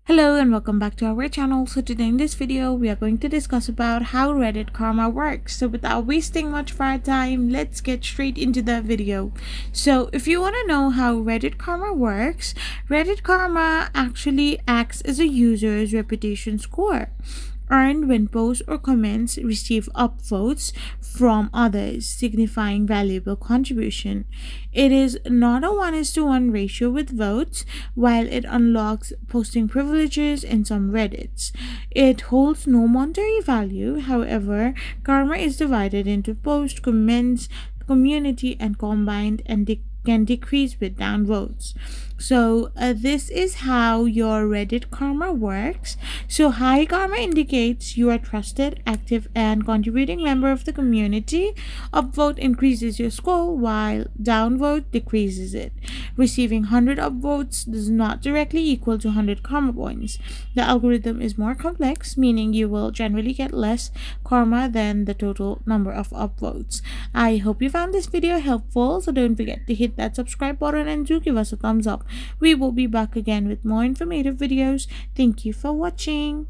Hello and welcome back to our channel. So today in this video we are going to discuss about how Reddit karma works. So without wasting much of our time, let's get straight into the video. So if you want to know how Reddit karma works, Reddit karma actually acts as a user's reputation score earned when posts or comments receive upvotes from others, signifying valuable contribution. It is not a 1:1 ratio with votes, while it unlocks posting privileges in some Reddits. It holds no monetary value, however, karma is divided into post, comments, community, and combined and can decrease with downvotes. So this is how your Reddit karma works. So high karma indicates you are trusted, active, and contributing member of the community. Upvote increases your score, while downvote decreases it. Receiving 100 upvotes does not directly equal to 100 karma points. The algorithm is more complex, meaning you will generally get less karma than the total number of upvotes. I hope you found this video helpful, so don't forget to hit that subscribe button and do give us a thumbs up. We will be back again with more informative videos. Thank you for watching.